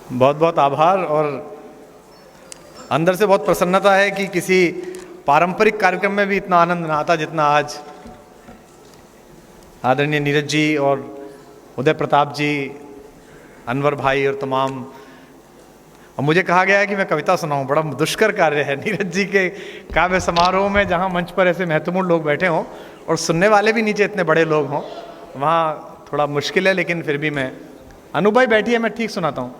बहुत बहुत आभार। और अंदर से बहुत प्रसन्नता है कि किसी पारंपरिक कार्यक्रम में भी इतना आनंद ना आता जितना आज आदरणीय नीरज जी और उदय प्रताप जी, अनवर भाई और तमाम। और मुझे कहा गया है कि मैं कविता सुनाऊं, बड़ा दुष्कर कार्य है नीरज जी के काव्य समारोह में, जहां मंच पर ऐसे महत्वपूर्ण लोग बैठे हों और सुनने वाले भी नीचे इतने बड़े लोग हों, वहाँ थोड़ा मुश्किल है। लेकिन फिर भी मैं, अनु भाई बैठिए, मैं ठीक सुनाता हूँ।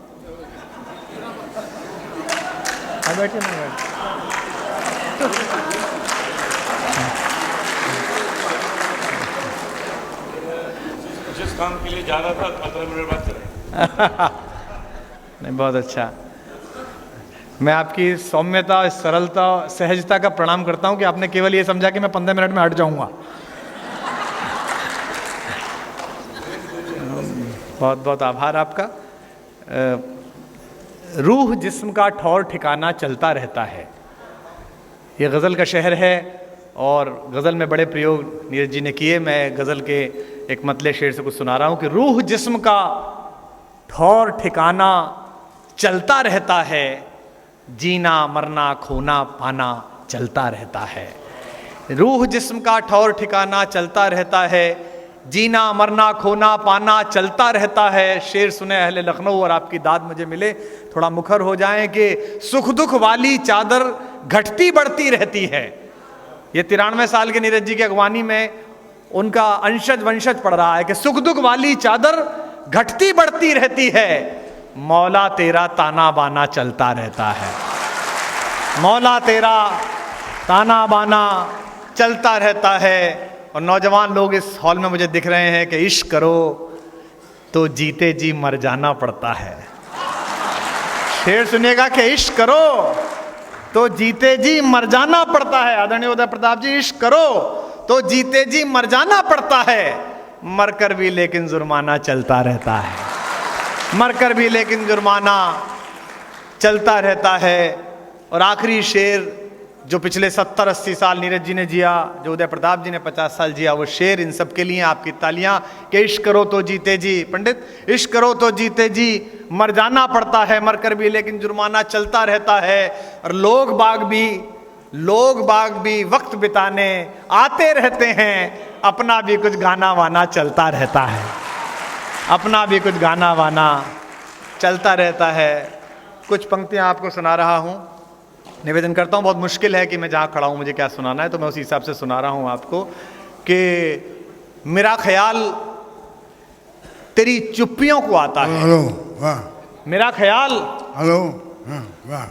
बैठिए ना, बैठिए। जिस काम के लिए जा रहा था 15 मिनट बाद चले। नहीं, बहुत अच्छा। मैं आपकी सौम्यता, सरलता, सहजता का प्रणाम करता हूं कि आपने केवल ये समझा कि मैं 15 मिनट में हट जाऊंगा। बहुत बहुत आभार आपका। रूह जिस्म का ठौर ठिकाना चलता रहता है, ये गज़ल का शहर है और गज़ल में बड़े प्रयोग नीरज जी ने किए। मैं गज़ल के एक मतले शेर से कुछ सुना रहा हूँ कि रूह जिस्म का ठौर ठिकाना चलता रहता है, जीना मरना खोना पाना चलता रहता है। रूह जिस्म का ठौर ठिकाना चलता रहता है, जीना मरना खोना पाना चलता रहता है। शेर सुने अहले लखनऊ और आपकी दाद मुझे मिले, थोड़ा मुखर हो जाएं कि सुख दुख वाली चादर घटती बढ़ती रहती है। ये 93 साल के नीरज जी की अगवानी में उनका अंशज वंशज पढ़ रहा है कि सुख दुख वाली चादर घटती बढ़ती रहती है, मौला तेरा ताना बाना चलता रहता है। मौला तेरा ताना बाना चलता रहता है। और नौजवान लोग इस हॉल में मुझे दिख रहे हैं कि इश्क करो तो जीते जी मर जाना पड़ता है। शेर सुनिएगा कि इश्क करो तो जीते जी मर जाना पड़ता है। आदरणीय उदय प्रताप जी, इश्क करो तो जीते जी मर जाना पड़ता है, मरकर भी लेकिन जुर्माना चलता रहता है। मरकर भी लेकिन जुर्माना चलता रहता है। और आखिरी शेर जो पिछले 70-80 साल नीरज जी ने जिया, जो उदय प्रताप जी ने 50 साल जिया, वो शेर इन सब के लिए आपकी तालियां कि इश्क करो तो जीते जी, पंडित, इश्क करो तो जीते जी मर जाना पड़ता है, मरकर भी लेकिन जुर्माना चलता रहता है। और लोग बाग भी वक्त बिताने आते रहते हैं, अपना भी कुछ गाना वाना चलता रहता है। अपना भी कुछ गाना वाना चलता रहता है। कुछ पंक्तियां आपको सुना रहा हूं, निवेदन करता हूँ, बहुत मुश्किल है कि मैं जहाँ खड़ा हूँ मुझे क्या सुनाना है, तो मैं उसी हिसाब से सुना रहा हूँ आपको कि मेरा ख्याल तेरी चुप्पियों को आता है। हेलो, वाह। मेरा ख्याल, हेलो, वाह।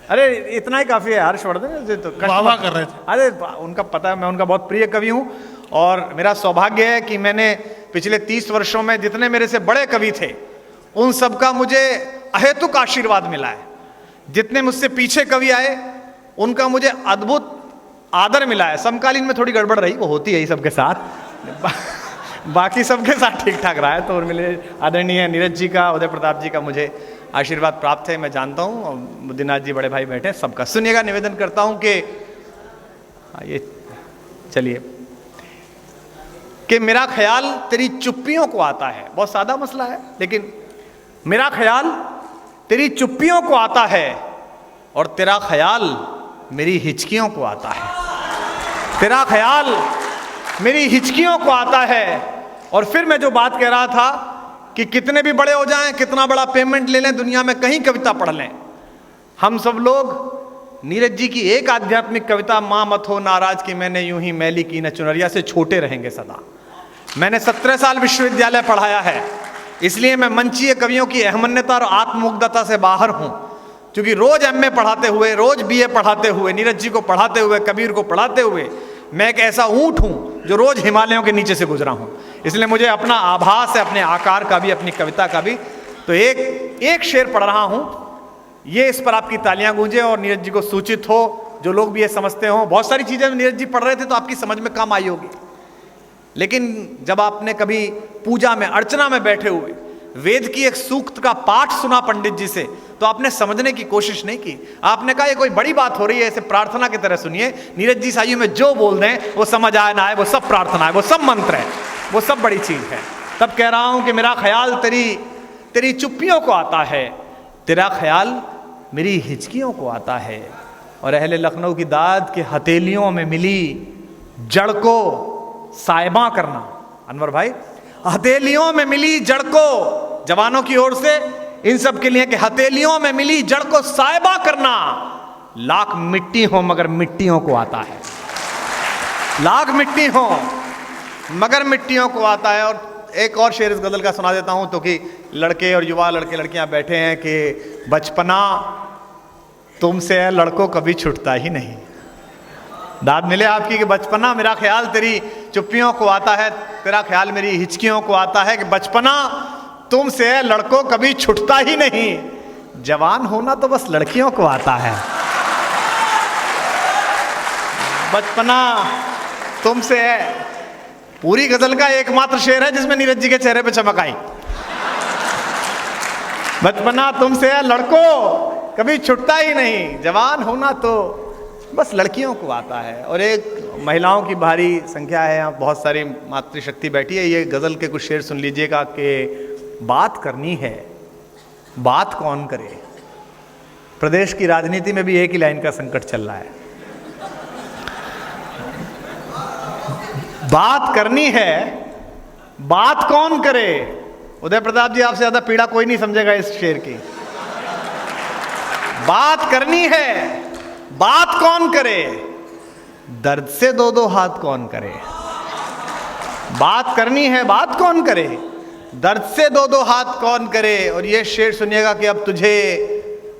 अरे इतना ही काफ़ी है हर्षवर्धन, तो वाह कर रहे थे। अरे उनका पता है, मैं उनका बहुत प्रिय कवि हूँ और मेरा सौभाग्य है कि मैंने पिछले 30 वर्षों में जितने मेरे से बड़े कवि थे उन सबका मुझे अहेतुक आशीर्वाद मिला है। जितने मुझसे पीछे कवि आए उनका मुझे अद्भुत आदर मिला है। समकालीन में थोड़ी गड़बड़ रही, वो होती है ही सबके साथ, बाकी सबके साथ ठीक ठाक रहा है। तो मिले आदरणीय नीरज जी का, उदय प्रताप जी का मुझे आशीर्वाद प्राप्त है, मैं जानता हूँ। और बुद्धिनाथ जी बड़े भाई बैठे, सबका सुनिएगा। निवेदन करता हूँ कि ये चलिए कि मेरा ख्याल तेरी चुप्पियों को आता है। बहुत सादा मसला है, लेकिन मेरा ख्याल तेरी चुप्पियों को आता है और तेरा ख्याल मेरी हिचकियों को आता है। तेरा ख्याल मेरी हिचकियों को आता है। और फिर मैं जो बात कह रहा था कि कितने भी बड़े हो जाएं, कितना बड़ा पेमेंट ले लें, दुनिया में कहीं कविता पढ़ लें, हम सब लोग नीरज जी की एक आध्यात्मिक कविता, माँ मत हो नाराज कि मैंने यूं ही मैली की न चुनरिया, से छोटे रहेंगे सदा। मैंने 17 साल विश्वविद्यालय पढ़ाया है, इसलिए मैं मंचीय कवियों की अहमन्यता और आत्ममुग्धता से बाहर हूं। क्योंकि रोज एमए पढ़ाते हुए, रोज बीए पढ़ाते हुए, नीरज जी को पढ़ाते हुए, कबीर को पढ़ाते हुए, मैं एक ऐसा ऊंट हूं जो रोज हिमालयों के नीचे से गुजरा हूं। इसलिए मुझे अपना आभास है, अपने आकार का भी, अपनी कविता का भी। तो एक शेर पढ़ रहा हूं, ये इस पर आपकी तालियां गूंजे और नीरज जी को सूचित हो, जो लोग भी ये समझते हो। बहुत सारी चीजें नीरज जी पढ़ रहे थे तो आपकी समझ में कम आई होगी, लेकिन जब आपने कभी पूजा में, अर्चना में बैठे हुए वेद की एक सूक्त का पाठ सुना पंडित जी से, तो आपने समझने की कोशिश नहीं की। आपने कहा ये कोई बड़ी बात हो रही है, इसे प्रार्थना की तरह सुनिए। नीरज जी साइयों में जो बोल दें वो समझ आए ना आए, वो सब प्रार्थना है, वो सब मंत्र है, वो सब बड़ी चीज है। तब कह रहा हूं कि मेरा ख्याल तेरी चुप्पियों को आता है, तेरा ख्याल मेरी हिचकियों को आता है। और अहले लखनऊ की दाद के हथेलियों में मिली जड़ को साइबा करना, अनवर भाई, हथेलियों में मिली जड़ को, जवानों की ओर से इन सब के लिए कि हथेलियों में मिली जड़ को साइबा करना, लाख मिट्टी हो मगर मिट्टियों को आता है, लाख मिट्टी हो मगर मिट्टियों को आता है। और एक और शेर इस गजल का सुना देता हूं तो कि लड़के और युवा लड़के लड़कियां बैठे हैं कि बचपना तुमसे है लड़कों कभी छूटता ही नहीं। दाद मिले आपकी कि बचपना मेरा ख्याल तेरी चुप्पियों को आता है, तेरा ख्याल मेरी हिचकियों को आता है, कि बचपना तुमसे है लड़कों कभी छूटता ही नहीं, जवान होना तो बस लड़कियों को आता है। बचपना तुमसे है पूरी गजल का एकमात्र शेर है जिसमें नीरज जी के चेहरे पे चमक आई। बचपना तुमसे है लड़कों कभी छुटता ही नहीं, जवान होना तो बस लड़कियों को आता है। और एक महिलाओं की भारी संख्या है यहाँ, बहुत सारी मातृशक्ति बैठी है। ये गजल के कुछ शेर सुन लीजिएगा कि बात करनी है, बात कौन करे। प्रदेश की राजनीति में भी एक ही लाइन का संकट चल रहा है, बात करनी है, बात कौन करे। उदय प्रताप जी, आपसे ज्यादा पीड़ा कोई नहीं समझेगा इस शेर की। बात करनी है, बात कौन करे, दर्द से दो दो हाथ कौन करे। बात करनी है, बात कौन करे, दर्द से दो दो हाथ कौन करे। और ये शेर सुनिएगा कि अब तुझे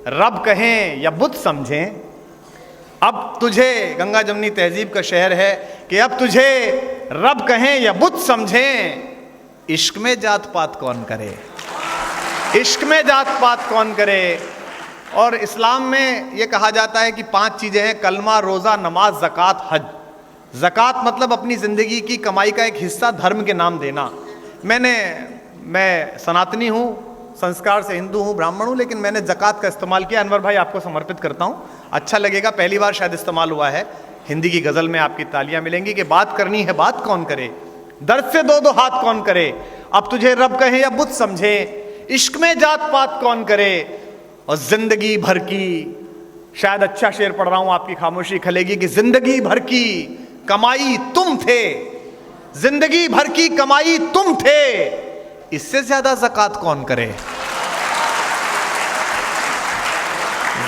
रब कहें या बुत समझें, अब तुझे, गंगा जमुनी तहजीब का शहर है, कि अब तुझे रब कहें या बुत समझें, इश्क में जात पात कौन करे, इश्क में जात पात कौन करे। और इस्लाम में ये कहा जाता है कि 5 चीज़ें हैं, कलमा, रोज़ा, नमाज, ज़कात, हज। ज़कात मतलब अपनी ज़िंदगी की कमाई का एक हिस्सा धर्म के नाम देना। मैं सनातनी हूँ, संस्कार से हिंदू हूँ, ब्राह्मण हूँ, लेकिन मैंने ज़कात का इस्तेमाल किया। अनवर भाई आपको समर्पित करता हूँ, अच्छा लगेगा, पहली बार शायद इस्तेमाल हुआ है। हिंदी की गज़ल में आपकी तालियां मिलेंगी कि बात करनी है, बात कौन करे, दर्द से दो दो हाथ कौन करे, अब तुझे रब कहे या बुत समझे, इश्क में जात पात कौन करे। और जिंदगी भर की, शायद अच्छा शेर पढ़ रहा हूं, आपकी खामोशी खलेगी, कि जिंदगी भर की कमाई तुम थे, जिंदगी भर की कमाई तुम थे, इससे ज्यादा ज़कात कौन करे।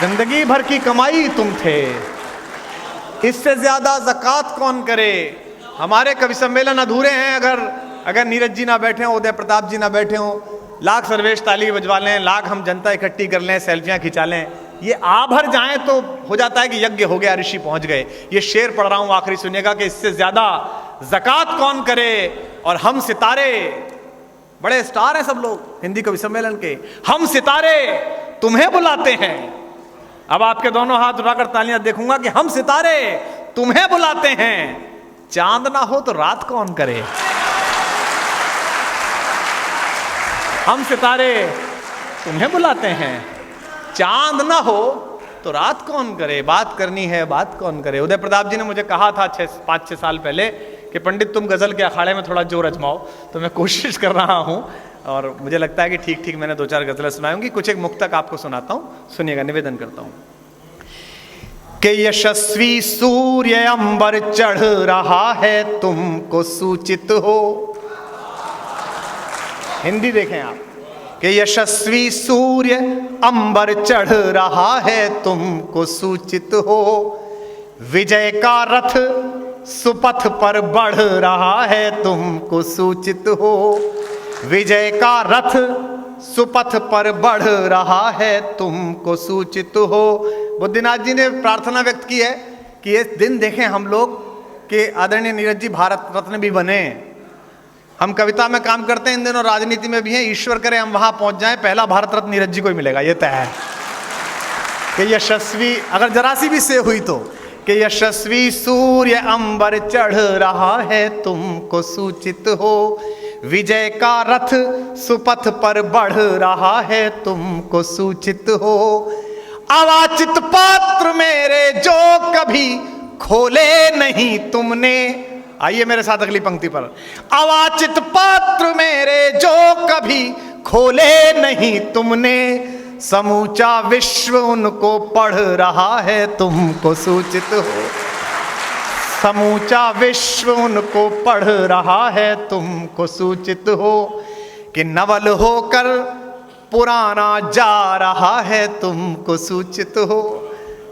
जिंदगी भर की कमाई तुम थे, इससे ज्यादा ज़कात कौन करे। हमारे कवि सम्मेलन अधूरे हैं अगर नीरज जी ना बैठे हों, उदय प्रताप जी ना बैठे हों। लाख सर्वेश ताली बजवा लें, लाख हम जनता इकट्ठी कर लें, सेल्फियां खिंचा लें, ये आ भर जाएं तो हो जाता है कि यज्ञ हो गया, ऋषि पहुंच गए। ये शेर पढ़ रहा हूं, आखिरी सुनिएगा कि इससे ज्यादा ज़कात कौन करे। और हम सितारे, बड़े स्टार हैं सब लोग हिंदी कवि सम्मेलन के, हम सितारे तुम्हें बुलाते हैं। अब आपके दोनों हाथ उठाकर तालियां देखूंगा कि हम सितारे तुम्हें बुलाते हैं, चांद ना हो तो रात कौन करे। हम सितारे तुम्हें बुलाते हैं, चांद ना हो तो रात कौन करे। बात करनी है, बात कौन करे। उदय प्रताप जी ने मुझे कहा था 5-6 साल पहले कि पंडित तुम गजल के अखाड़े में थोड़ा जोर अजमाओ, तो मैं कोशिश कर रहा हूं और मुझे लगता है कि ठीक ठीक मैंने 2-4 गजलें सुनाऊंगी। कुछ एक मुक्तक आपको सुनाता हूं, सुनिएगा, निवेदन करता हूं कि यशस्वी सूर्य अंबर चढ़ रहा है, तुमको सूचित हो। हिंदी देखें आप, कि यशस्वी सूर्य अंबर चढ़ रहा है, तुमको सूचित हो। विजय का रथ सुपथ पर बढ़ रहा है, तुमको सूचित हो। विजय का रथ सुपथ पर बढ़ रहा है, तुमको सूचित हो। बुद्धिनाथ जी ने प्रार्थना व्यक्त की है कि ये दिन देखें हम लोग कि आदरणीय नीरज जी भारत रत्न भी बने। हम कविता में काम करते हैं, इन दिनों राजनीति में भी हैं, ईश्वर करे हम वहां पहुंच जाएं, पहला भारत रत्न नीरज जी को ही मिलेगा, ये तय है। कि यशस्वी, अगर जरा सी भी से हुई तो, कि यशस्वी सूर्य अंबर चढ़ रहा है, तुमको सूचित हो। विजय का रथ सुपथ पर बढ़ रहा है, तुमको सूचित हो। अवाचित पात्र मेरे जो कभी खोले नहीं तुमने। आइए मेरे साथ अगली पंक्ति पर। अवाचित पात्र मेरे जो कभी खोले नहीं तुमने, समूचा विश्व उनको पढ़ रहा है, तुमको सूचित हो। समूचा विश्व उनको पढ़ रहा है, तुमको सूचित हो कि नवल होकर पुराना जा रहा है, तुमको सूचित हो।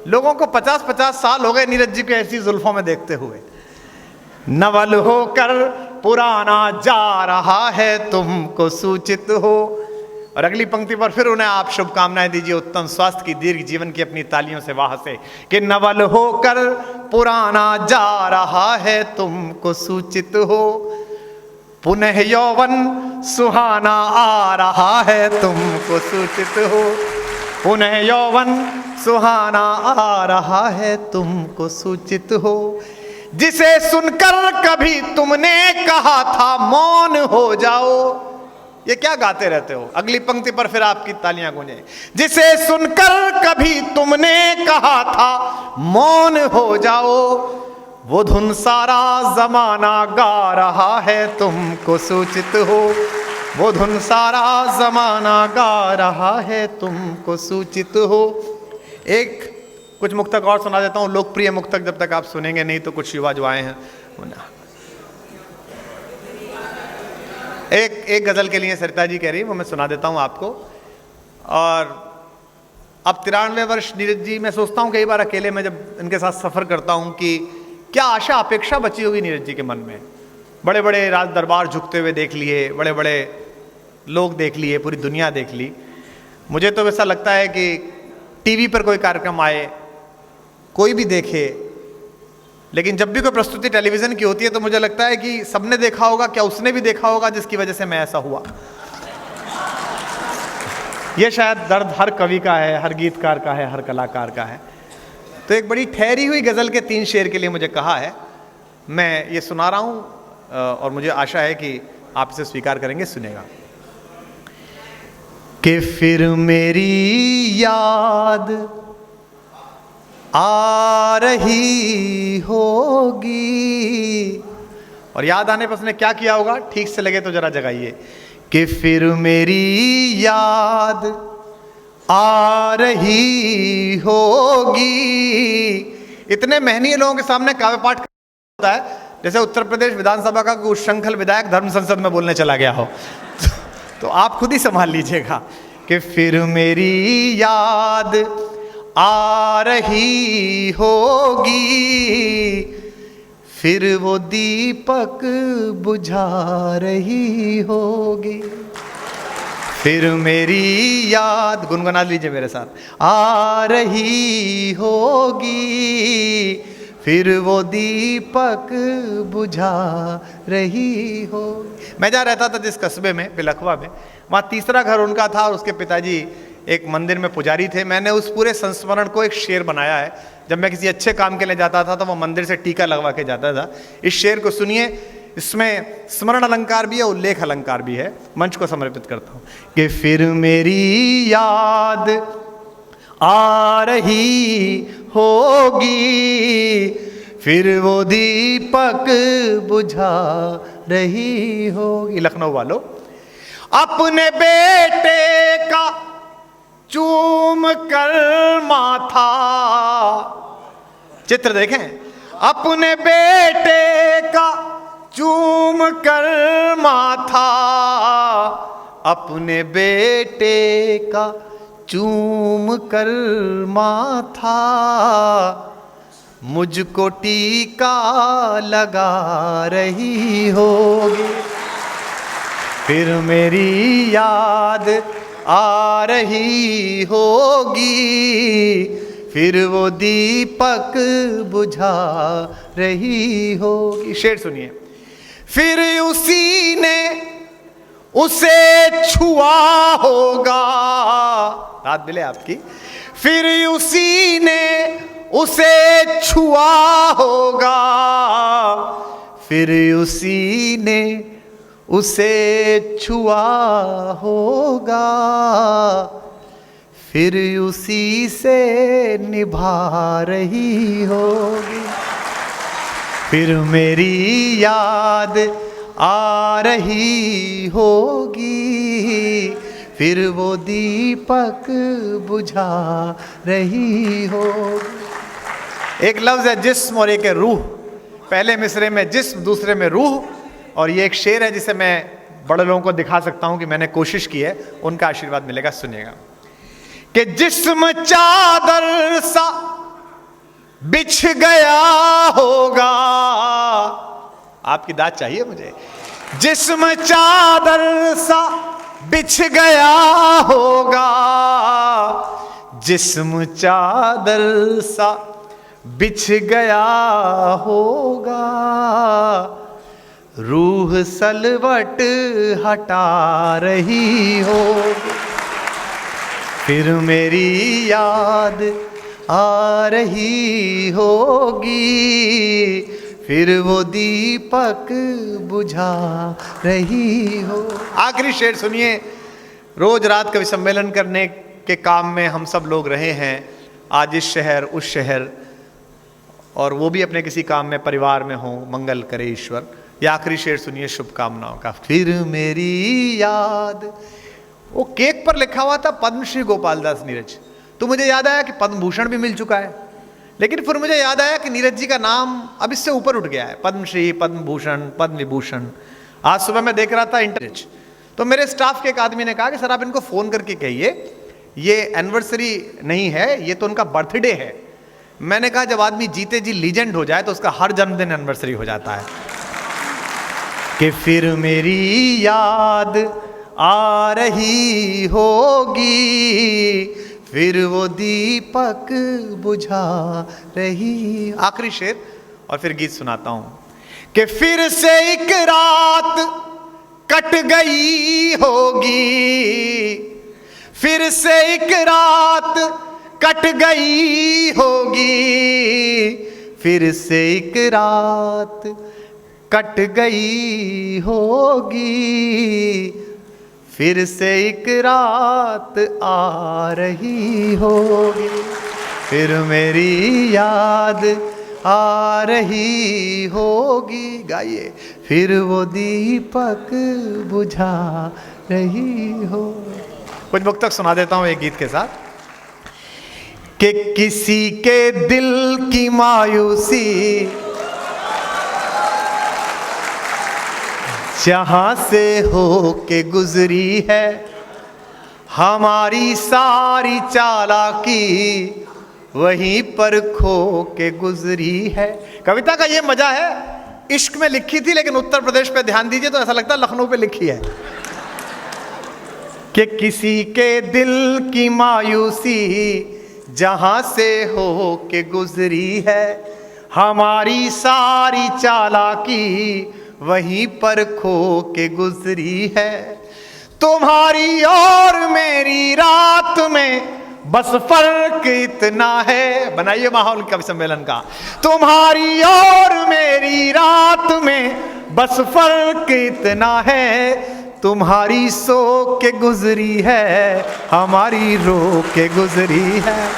लोगों को 50-50 साल हो गए नीरज जी को ऐसी जुल्फों में देखते हुए। नवल होकर पुराना जा रहा है, तुमको सूचित हो। और अगली पंक्ति पर फिर उन्हें आप शुभकामनाएं दीजिए उत्तम स्वास्थ्य की, दीर्घ जीवन की, अपनी तालियों से वाह से कि नवल होकर पुराना जा रहा है, तुमको सूचित हो। पुनः यौवन सुहाना आ रहा है, तुमको सूचित हो। पुनः यौवन सुहाना आ रहा है, तुमको सूचित हो। जिसे सुनकर कभी तुमने कहा था मौन हो जाओ। ये क्या गाते रहते हो? अगली पंक्ति पर फिर आपकी तालियां गूंजे। जिसे सुनकर कभी तुमने कहा था मौन हो जाओ, वो धुन सारा जमाना गा रहा है, तुमको सूचित हो। वो धुन सारा जमाना गा रहा है, तुमको सूचित हो। एक कुछ मुक्तक और सुना देता हूँ, लोकप्रिय मुक्तक, जब तक आप सुनेंगे नहीं तो कुछ युवा जो आए हैं। एक गजल के लिए सरिता जी कह रही है, वो मैं सुना देता हूँ आपको। और अब 93 वर्ष नीरज जी, मैं सोचता हूँ कई बार अकेले में जब इनके साथ सफ़र करता हूँ कि क्या आशा अपेक्षा बची होगी नीरज जी के मन में। बड़े बड़े राज दरबार झुकते हुए देख लिए, बड़े बड़े लोग देख लिए, पूरी दुनिया देख ली। मुझे तो ऐसा लगता है कि टीवी पर कोई कार्यक्रम आए, कोई भी देखे, लेकिन जब भी कोई प्रस्तुति टेलीविज़न की होती है तो मुझे लगता है कि सबने देखा होगा, क्या उसने भी देखा होगा जिसकी वजह से मैं ऐसा हुआ। ये शायद दर्द हर कवि का है, हर गीतकार का है, हर कलाकार का है। तो एक बड़ी ठहरी हुई गज़ल के 3 शेर के लिए मुझे कहा है, मैं ये सुना रहा हूँ और मुझे आशा है कि आप इसे स्वीकार करेंगे। सुनेगा कि फिर मेरी याद आ रही होगी। और याद आने पर उसने क्या किया होगा, ठीक से लगे तो जरा जगाइए कि फिर मेरी याद आ रही होगी। इतने महनीय लोगों के सामने काव्य पाठ होता है जैसे उत्तर प्रदेश विधानसभा का कोई उच्छृंखल विधायक धर्म संसद में बोलने चला गया हो। तो आप खुद ही संभाल लीजिएगा कि फिर मेरी याद आ रही होगी, फिर वो दीपक बुझा रही होगी। फिर मेरी याद, गुनगुना लीजिए मेरे साथ, आ रही होगी, फिर वो दीपक बुझा रही होगी। मैं जहाँ रहता था जिस कस्बे में, बिलखवा में, वहाँ तीसरा घर उनका था और उसके पिताजी एक मंदिर में पुजारी थे। मैंने उस पूरे संस्मरण को एक शेर बनाया है। जब मैं किसी अच्छे काम के लिए जाता था तो वो मंदिर से टीका लगवा के जाता था। इस शेर को सुनिए, इसमें स्मरण अलंकार भी है, उल्लेख अलंकार भी है। मंच को समर्पित करता हूँ कि फिर मेरी याद आ रही होगी, फिर वो दीपक बुझा रही होगी। लखनऊ वालों, अपने बेटे का चूम कर माथा, चित्र देखें, अपने बेटे का चूम कर माथा, अपने बेटे का चूम कर माथा, मुझको टीका लगा रही होगी। फिर मेरी याद आ रही होगी, फिर वो दीपक बुझा रही होगी। शेर सुनिए। फिर उसी ने उसे छुआ होगा, रात मिले आपकी, फिर उसी ने उसे छुआ होगा, फिर उसी ने उसे छुआ होगा, फिर उसी से निभा रही होगी। फिर मेरी याद आ रही होगी, फिर वो दीपक बुझा रही हो। एक लफ्ज़ है जिस्म और एक है रूह। पहले मिसरे में जिस्म, दूसरे में रूह। और ये एक शेर है जिसे मैं बड़े लोगों को दिखा सकता हूं कि मैंने कोशिश की है, उनका आशीर्वाद मिलेगा। सुनिएगा कि जिस्म चादर सा बिछ गया होगा। आपकी दाद चाहिए मुझे। जिस्म चादर सा बिछ गया होगा, जिस्म चादर सा बिछ गया होगा, रूह सलवट हटा रही होगी, फिर मेरी याद आ रही होगी, फिर वो दीपक बुझा रही हो। आखिरी शेर सुनिए। रोज रात कवि सम्मेलन करने के काम में हम सब लोग रहे हैं, आज इस शहर उस शहर, और वो भी अपने किसी काम में परिवार में हो, मंगल करे ईश्वर। ये आखिरी शेर सुनिए शुभकामनाओं का। फिर मेरी याद, वो केक पर लिखा हुआ था पद्मश्री गोपाल दास नीरज, तो मुझे याद आया कि पद्म भूषण भी मिल चुका है, लेकिन फिर मुझे याद आया कि नीरज जी का नाम अब इससे ऊपर उठ गया है, पद्मश्री, पद्म भूषण, पद्म विभूषण। आज सुबह मैं देख रहा था इंटरनेट, तो मेरे स्टाफ के एक आदमी ने कहा कि सर आप इनको फोन करके कहिए ये एनिवर्सरी नहीं है, ये तो उनका बर्थडे है। मैंने कहा जब आदमी जीते जी लीजेंड हो जाए तो उसका हर जन्मदिन एनिवर्सरी हो जाता है। कि फिर मेरी याद आ रही होगी, फिर वो दीपक बुझा रही। आखिरी शेर और फिर गीत सुनाता हूं कि फिर से एक रात कट गई होगी, फिर से एक रात कट गई होगी, फिर से एक रात कट गई होगी, फिर से एक रात आ रही होगी, फिर मेरी याद आ रही होगी। गाइए। फिर वो दीपक बुझा रही हो। कुछ मुक्तक सुना देता हूं एक गीत के साथ। कि किसी के दिल की मायूसी जहां से हो के गुजरी है, हमारी सारी चालाकी वहीं पर खो के गुजरी है। कविता का ये मजा है, इश्क में लिखी थी लेकिन उत्तर प्रदेश पे ध्यान दीजिए तो ऐसा लगता है लखनऊ पे लिखी है। कि किसी के दिल की मायूसी जहां से हो के गुजरी है, हमारी सारी चालाकी वहीं पर खो के गुजरी है। तुम्हारी और मेरी रात में बस फर्क इतना है। बनाइए माहौल कवि सम्मेलन का। तुम्हारी और मेरी रात में बस फर्क इतना है, तुम्हारी सो के गुजरी है, हमारी रो के गुजरी है,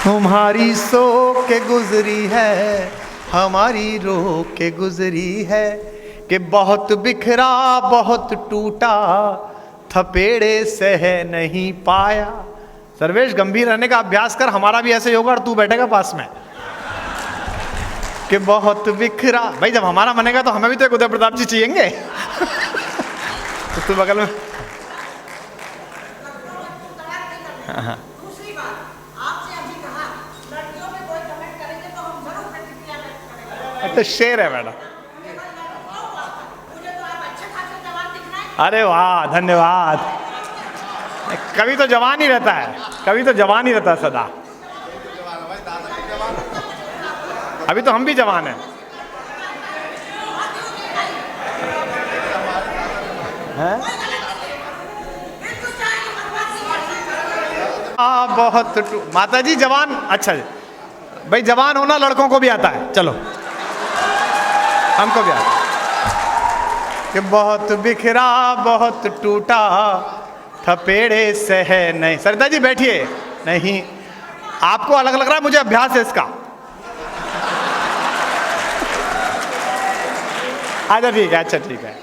तुम्हारी सो के गुजरी है, हमारी रो के गुजरी है। कि बहुत बिखरा बहुत टूटा, थपेड़े सह नहीं पाया। सर्वेश गंभीर रहने का अभ्यास कर, हमारा भी ऐसे ही होगा और तू बैठेगा पास में। कि बहुत बिखरा, भाई जब हमारा बनेगा तो हमें भी तो एक उदय प्रताप जी चाहिएंगे। तो तू बगल में। हाँ। दूसरी बात, आपने अभी कहा लड़कियों पे कोई कमेंट करेंगे तो हम जरूर प्रतिक्रिया व्यक्त करेंगे। तो शेर है मैडम। मुझे तो आप अच्छे खासे जवान दिख रहे हैं। अरे वाह, धन्यवाद। कभी तो जवान ही रहता है, कभी तो जवान ही रहता है सदा। अभी तो हम भी जवान हैं। बहुत माता जी जवान, अच्छा भाई जवान होना लड़कों को भी आता है, चलो हमको भी आता है। कि बहुत बिखरा बहुत टूटा, थपेड़े सह नहीं। सरिता जी बैठिए। नहीं, आपको अलग लग रहा है, मुझे अभ्यास है इसका। अच्छा ठीक है।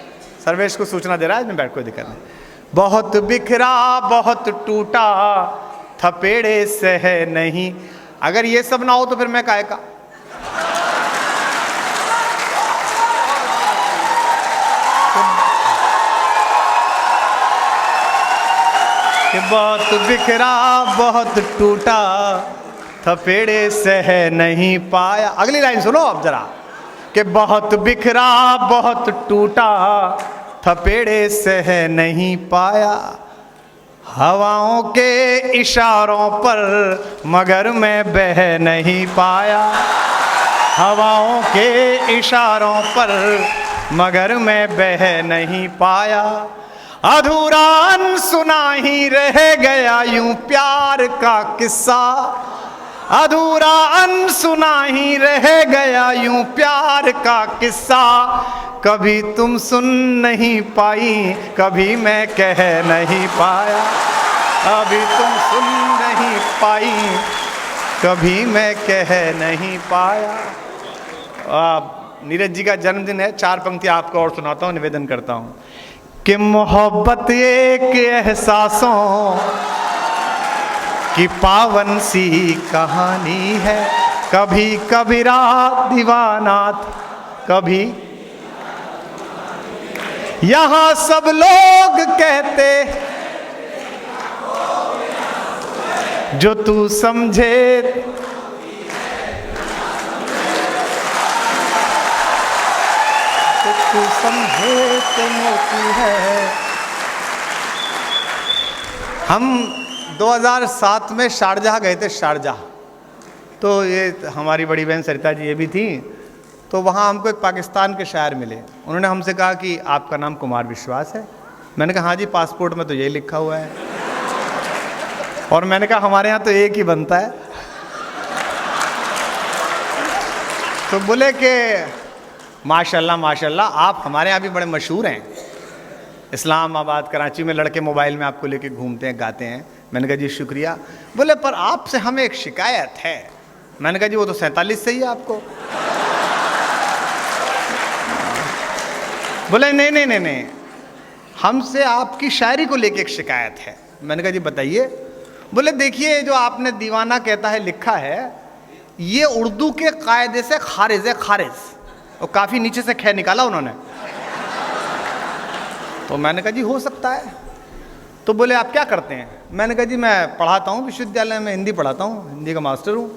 सर्वेश को सूचना दे रहा है, इसमें बैठ, कोई दिक्कत नहीं। बहुत बिखरा बहुत टूटा थपेड़े सह नहीं। अगर ये सब ना हो तो फिर मैं काहे का। कि बहुत बिखरा बहुत टूटा थपेड़े सह नहीं पाया। अगली लाइन सुनो अब जरा, कि बहुत बिखरा बहुत टूटा थपेड़े सह नहीं पाया, हवाओं के इशारों पर मगर मैं बह नहीं पाया, हवाओं के इशारों पर मगर मैं बह नहीं पाया, अधूरा अनसुना ही रह गया यूं प्यार का किस्सा, अधूरा अनसुना ही रह गया यूं प्यार का किस्सा, कभी तुम सुन नहीं पाई कभी मैं कह नहीं पाया, कभी तुम सुन नहीं पाई कभी मैं कह नहीं पाया। नीरज जी का जन्मदिन है, 4 पंक्तियां आपको और सुनाता हूँ, निवेदन करता हूँ कि मोहब्बत एक एहसासों की पावन सी कहानी है, कभी कबीरा दीवाना कभी, यहाँ सब लोग कहते जो तू समझे, तो तू समझे तो मोती है। हम 2007 में शारजाह गए थे, शारजाह। तो ये हमारी बड़ी बहन सरिता जी ये भी थी। तो वहाँ हमको एक पाकिस्तान के शायर मिले, उन्होंने हमसे कहा कि आपका नाम कुमार विश्वास है। मैंने कहा हाँ जी, पासपोर्ट में तो यही लिखा हुआ है। और मैंने कहा हमारे यहाँ तो एक ही बनता है। तो बोले कि माशाल्लाह माशाल्लाह, आप हमारे यहाँ भी बड़े मशहूर हैं। इस्लामाबाद कराची में लड़के मोबाइल में आपको लेके घूमते हैं, गाते हैं। मैंने कहा जी शुक्रिया। बोले पर आपसे हमें एक शिकायत है। मैंने कहा जी वो तो 47 से ही है आपको। बोले नहीं नहीं नहीं नहीं, हमसे आपकी शायरी को लेके एक शिकायत है। मैंने कहा जी बताइए। बोले देखिए, जो आपने दीवाना कहता है लिखा है, ये उर्दू के कायदे से खारिज है, खारिज। और काफ़ी नीचे से खे निकाला उन्होंने। तो मैंने कहा जी हो सकता है। तो बोले आप क्या करते हैं? मैंने कहा जी मैं पढ़ाता हूँ, विश्वविद्यालय में हिंदी पढ़ाता हूँ, हिंदी का मास्टर हूँ।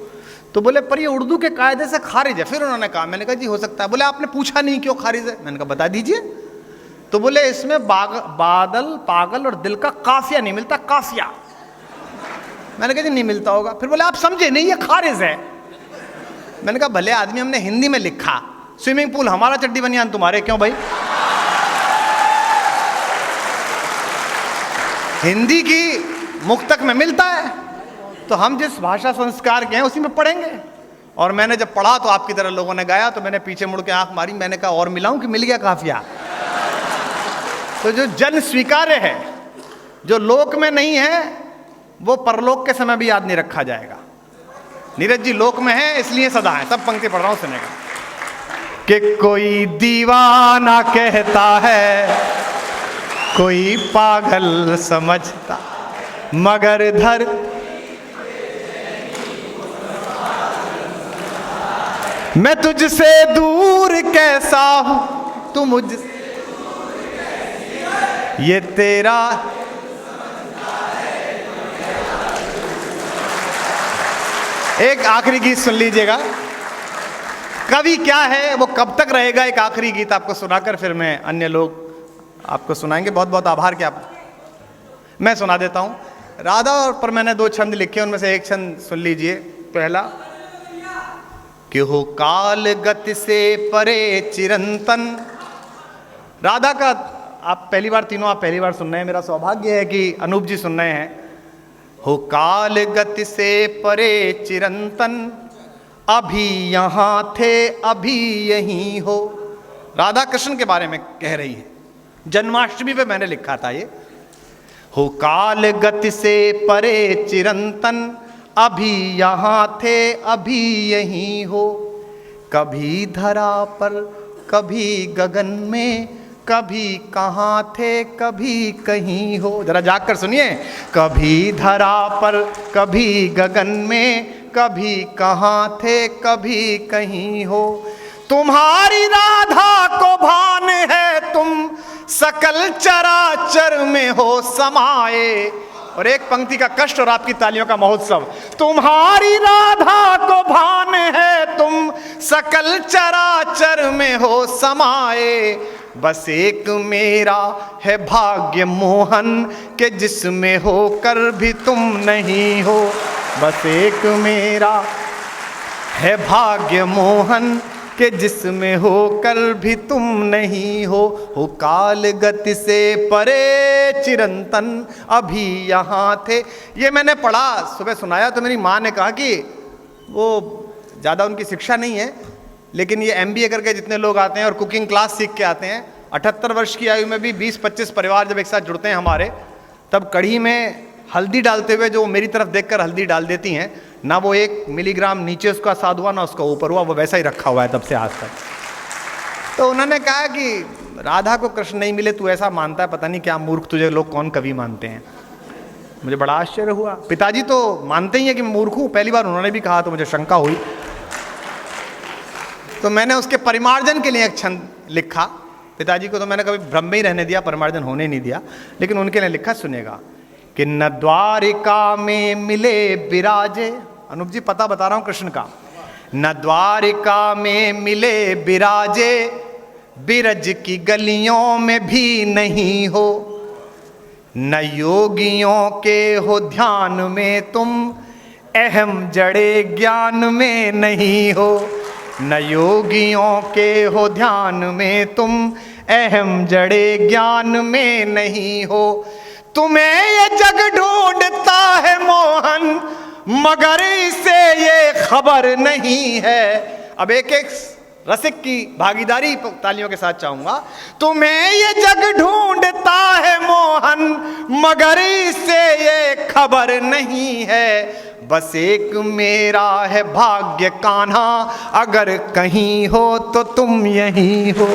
तो बोले पर ये उर्दू के कायदे से खारिज है। फिर उन्होंने कहा, मैंने कहा जी हो सकता है। बोले आपने पूछा नहीं क्यों खारिज है? मैंने कहा बता दीजिए। तो बोले इसमें बादल पागल और दिल का काफिया नहीं मिलता, काफिया। मैंने कहा जी नहीं मिलता होगा। फिर बोले आप समझे नहीं, ये खारिज है। मैंने कहा भले आदमी, हमने हिंदी में लिखा, स्विमिंग पूल हमारा चड्डी बनियान तुम्हारे क्यों भाई? हिंदी की मुक्तक में मिलता है, तो हम जिस भाषा संस्कार के हैं उसी में पढ़ेंगे। और मैंने जब पढ़ा तो आपकी तरह लोगों ने गाया, तो मैंने पीछे मुड़ के आंख मारी। मैंने कहा और मिलाऊं कि मिल गया काफिया? तो जो जन स्वीकार्य है, जो लोक में नहीं है, वो परलोक के समय भी याद नहीं रखा जाएगा। नीरज जी लोक में है इसलिए सदा है। सब पंक्ति पढ़ रहा हूं, सुनेगा। कि कोई दीवाना कहता है, कोई पागल समझता, मगर धर मैं तुझसे दूर कैसा हूं, तू मुझसे, ये तेरा। एक आखिरी गीत सुन लीजिएगा। कवि क्या है, वो कब तक रहेगा। एक आखिरी गीत आपको सुनाकर फिर मैं अन्य लोग आपको सुनाएंगे। बहुत बहुत आभार कि आप, मैं सुना देता हूँ। राधा पर मैंने 2 छंद लिखे, उनमें से एक छंद सुन लीजिए। पहला, कि हो काल गति से परे चिरंतन। राधा का आप पहली बार, तीनों आप पहली बार सुन रहे हैं। मेरा सौभाग्य है कि अनूप जी सुन रहे हैं। हो काल गति से परे चिरंतन, अभी यहाँ थे अभी यहीं हो। राधा कृष्ण के बारे में कह रही है। जन्माष्टमी पे मैंने लिखा था ये। हो काल गति से परे चिरंतन, अभी यहाँ थे अभी यहीं हो। कभी धरा पर कभी गगन में, कभी कहाँ थे कभी कहीं हो। जरा जाग कर सुनिए। कभी धरा पर कभी गगन में, कभी कहाँ थे कभी कहीं हो। तुम्हारी राधा को भान है तुम सकल चराचर में हो समाए। और एक पंक्ति का कष्ट और आपकी तालियों का महोत्सव। तुम्हारी राधा को भान है तुम सकल चराचर में हो समाए। बस एक मेरा है भाग्य मोहन के जिसमें होकर भी तुम नहीं हो। बस एक मेरा है भाग्य मोहन के जिसमें होकर भी तुम नहीं हो काल गति से परे चिरंतन अभी यहाँ थे। ये मैंने पढ़ा, सुबह सुनाया तो मेरी माँ ने कहा कि वो ज़्यादा उनकी शिक्षा नहीं है, लेकिन ये MBA करके जितने लोग आते हैं और कुकिंग क्लास सीख के आते हैं, 78 वर्ष की आयु में भी 20-25 परिवार जब एक साथ जुड़ते हैं हमारे, तब कढ़ी में हल्दी डालते हुए जो मेरी तरफ देखकर हल्दी डाल देती हैं, ना वो 1 मिलीग्राम नीचे उसका स्वाद हुआ ना उसका ऊपर हुआ, वो वैसा ही रखा हुआ है तब से आज तक। तो उन्होंने कहा कि राधा को कृष्ण नहीं मिले, तू ऐसा मानता है, पता नहीं क्या मूर्ख, तुझे लोग कौन कवि मानते हैं। मुझे बड़ा आश्चर्य हुआ। पिताजी तो मानते ही हैं कि मैं मूर्ख हूँ, पहली बार उन्होंने भी कहा तो मुझे शंका हुई। तो मैंने उसके परिमार्जन के लिए एक छंद लिखा। पिताजी को तो मैंने कभी भ्रम में ही रहने दिया, परिमार्जन होने नहीं दिया, लेकिन उनके लिए लिखा, सुनेगा कि न द्वारिका में मिले बिराजे। अनूप जी पता बता रहा हूं कृष्ण का। न द्वारिका में मिले बिराजे, बिरज की गलियों में भी नहीं हो। न योगियों के हो ध्यान में तुम, अहम जड़े ज्ञान में नहीं हो। न योगियों के हो ध्यान में तुम, अहम जड़े ज्ञान में नहीं हो। तुम्हें ये जग ढूंढता है मोहन, मगर इसे ये खबर नहीं है। अब एक एक रसिक की भागीदारी तालियों के साथ चाहूंगा। तुम्हें ये जग ढूंढता है मोहन, मगर इसे ये खबर नहीं है। बस एक मेरा है भाग्य कान्हा, अगर कहीं हो तो तुम यहीं हो।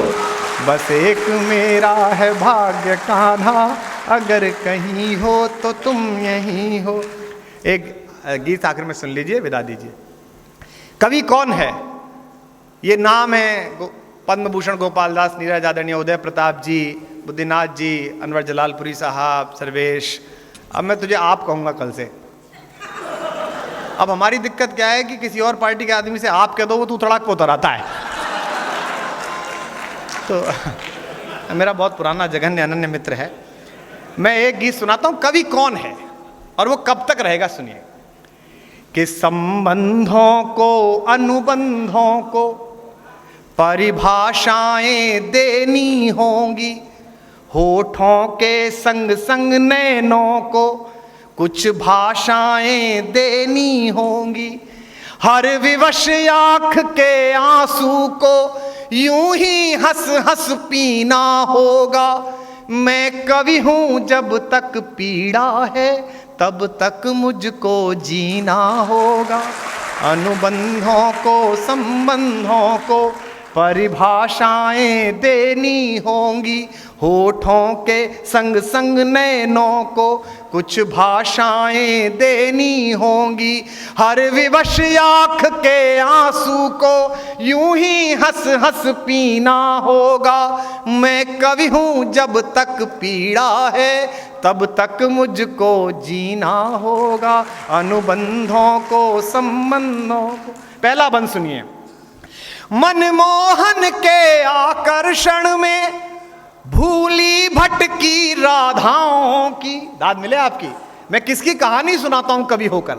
बस एक मेरा है भाग्य कान्हा, अगर कहीं हो तो तुम यहीं हो। एक गीत आखिर में सुन लीजिए, विदा दीजिए। कवि कौन है? ये नाम है पद्म भूषण गोपाल दास, नीरज आदरणीय उदय प्रताप जी, बुद्धिनाथ जी, अनवर जलालपुरी साहब, सर्वेश। अब मैं तुझे आप कहूँगा कल से। अब हमारी दिक्कत क्या है कि किसी और पार्टी के आदमी से आप कह दो, वो तू तड़ाक पोतर आता है। तो मेरा बहुत पुराना जघन्य अनन्य मित्र है। मैं एक गीत सुनाता हूँ, कवि कौन है और वो कब तक रहेगा, सुनिए। कि संबंधों को अनुबंधों को परिभाषाएं देनी होंगी, होठों के संग संग नैनों को कुछ भाषाएं देनी होंगी। हर विवश आँख के आंसू को यूं ही हंस हंस पीना होगा। मैं कवि हूँ जब तक पीड़ा है, तब तक मुझको जीना होगा। अनुबंधों को संबंधों को परिभाषाएं देनी होंगी, होठों के संग संग नैनों को कुछ भाषाएं देनी होंगी। हर विवश आँख के आंसू को यूं ही हंस हंस पीना होगा। मैं कवि हूँ जब तक पीड़ा है, तब तक मुझको जीना होगा। अनुबंधों को संबंधों को। पहला बंद सुनिए। मनमोहन के आकर्षण में भूली भटकी राधाओं की। दाद मिले आपकी। मैं किसकी कहानी सुनाता हूं कवि होकर।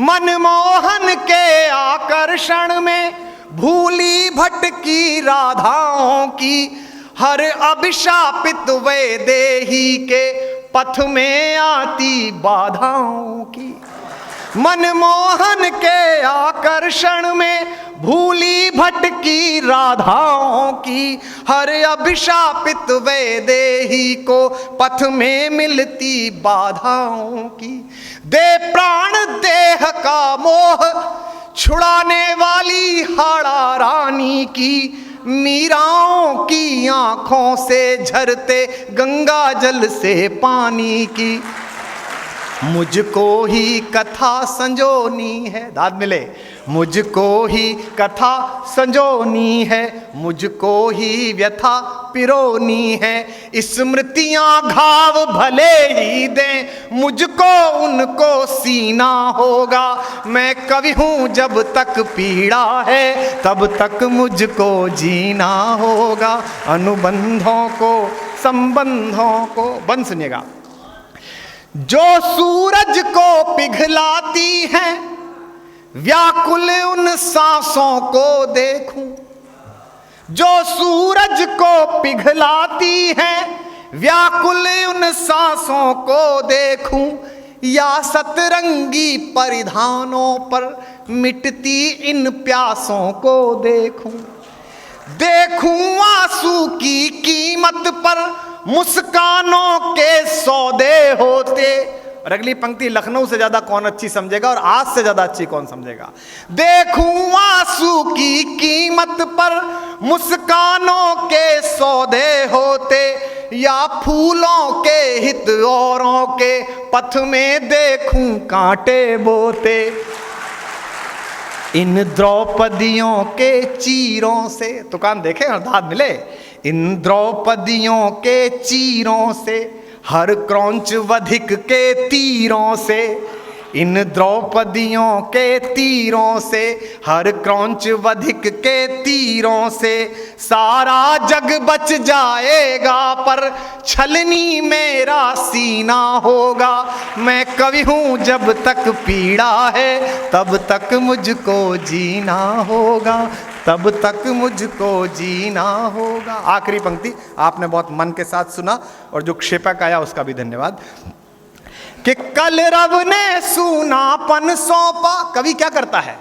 मनमोहन के आकर्षण में भूली भटकी राधाओं की, हर अभिशापित वैदेही के पथ में आती बाधाओं की। मनमोहन के आकर्षण में भूली भटकी राधाओं की, हर अभिशापित वैदेही को पथ में मिलती बाधाओं की। दे प्राण देह का मोह छुड़ाने वाली हाड़ा रानी की, मीराओं की आंखों से झरते गंगा जल से पानी की। मुझको ही कथा संजोनी है, दाद मिले, मुझको ही कथा संजोनी है, मुझको ही व्यथा पिरोनी है। स्मृतियां घाव भले ही दें, मुझको उनको सीना होगा। मैं कवि हूँ जब तक पीड़ा है, तब तक मुझको जीना होगा। अनुबंधों को संबंधों को, बंद सुनिएगा। जो सूरज को पिघलाती है, व्याकुल उन सांसों को देखूं। जो सूरज को पिघलाती है, व्याकुल उन सांसों को देखूं। या सतरंगी परिधानों पर मिटती इन प्यासों को देखूं। देखूं आंसू की कीमत पर मुस्कानों के सौदे होते। और अगली पंक्ति लखनऊ से ज्यादा कौन अच्छी समझेगा और आज से ज्यादा अच्छी कौन समझेगा। देखूं आंसू की कीमत पर मुस्कानों के सौदे होते, या फूलों के हित औरों के पथ में देखूं कांटे बोते। इन द्रौपदियों के चीरों से, तो कान देखे और दाद मिले। इन द्रौपदियों के चीरों से, हर क्रौंच वधिक के तीरों से। इन द्रौपदियों के तीरों से, हर क्रौंच वधिक के तीरों से। सारा जग बच जाएगा पर छलनी मेरा सीना होगा। मैं कवि हूँ जब तक पीड़ा है, तब तक मुझको जीना होगा, तब तक मुझको जीना होगा। आखिरी पंक्ति आपने बहुत मन के साथ सुना, और जो क्षेपक आया उसका भी धन्यवाद। कि कल रब ने सूनापन सौंपा, कवि क्या करता है,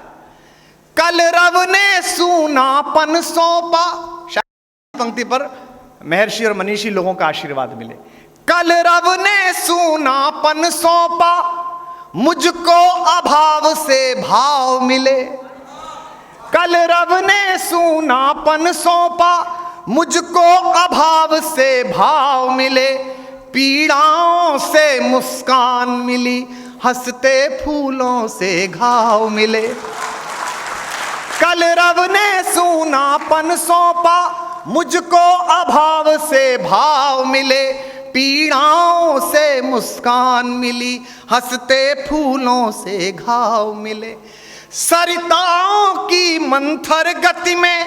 कल रब ने सूनापन सौंपा। शायद पंक्ति पर महर्षि और मनीषी लोगों का आशीर्वाद मिले। कल रब ने सूनापन सौंपा, मुझको अभाव से भाव मिले। कल रब ने सूनापन सौंपा, मुझको अभाव से भाव मिले। पीड़ाओं से मुस्कान मिली, हंसते फूलों से घाव मिले। कल रब ने सूनापन सौंपा, मुझको अभाव से भाव मिले। पीड़ाओं से मुस्कान मिली, हंसते फूलों से घाव मिले। सरिताओं की मंथर गति में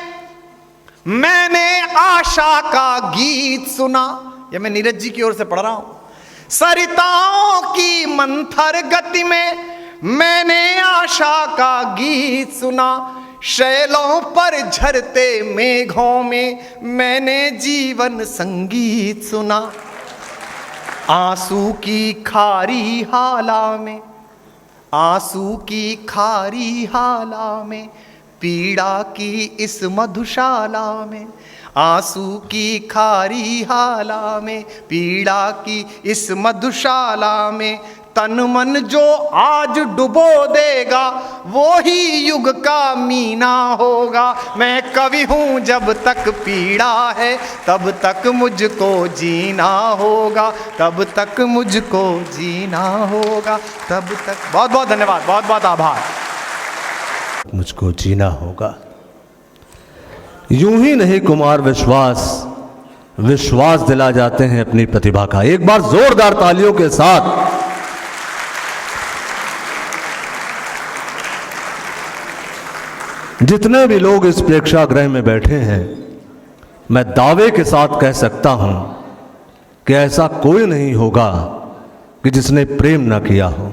मैंने आशा का गीत सुना। यह मैं नीरज जी की ओर से पढ़ रहा हूं। सरिताओं की मंथर गति में मैंने आशा का गीत सुना। शैलों पर झरते मेघों में मैंने जीवन संगीत सुना। आंसू की खारी हाला में, आंसू की खारी हाला में, पीड़ा की इस मधुशाला में। आंसू की खारी हाला में, पीड़ा की इस मधुशाला में। तन मन जो आज डुबो देगा, वो ही युग का मीना होगा। मैं कवि हूँ जब तक पीड़ा है, तब तक मुझको जीना होगा, तब तक मुझको जीना होगा, तब तक। बहुत बहुत धन्यवाद, बहुत बहुत आभार। मुझको जीना होगा। यूं ही नहीं कुमार विश्वास, विश्वास दिला जाते हैं अपनी प्रतिभा का। एक बार जोरदार तालियों के साथ जितने भी लोग इस प्रेक्षागृह में बैठे हैं, मैं दावे के साथ कह सकता हूं कि ऐसा कोई नहीं होगा कि जिसने प्रेम ना किया हो।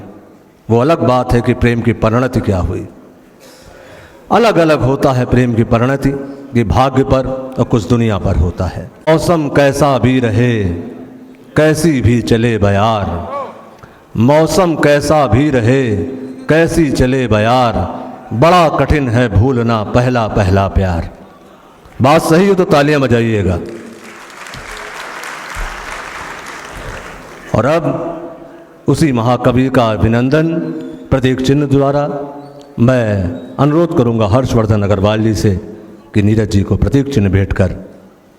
वो अलग बात है कि प्रेम की परिणति क्या हुई, अलग अलग होता है प्रेम की परिणति, ये भाग्य पर और कुछ दुनिया पर होता है। मौसम कैसा भी रहे, कैसी भी चले बयार, मौसम कैसा भी रहे, कैसी चले बयार, बड़ा कठिन है भूलना पहला पहला प्यार। बात सही हो तो तालियां बजाइएगा। और अब उसी महाकवि का अभिनंदन प्रतीक चिन्ह द्वारा मैं अनुरोध करूंगा हर्षवर्धन अग्रवाल जी से कि नीरज जी को प्रतीक चिन्ह भेंट कर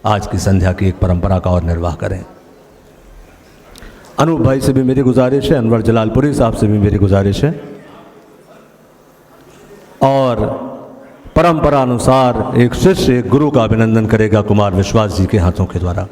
आज की संध्या की एक परंपरा का और निर्वाह करें। अनूप भाई से भी मेरी गुजारिश है, अनवर जलालपुरी साहब से भी मेरी गुजारिश है, और परंपरा अनुसार एक शिष्य एक गुरु का अभिनंदन करेगा कुमार विश्वास जी के हाथों के द्वारा।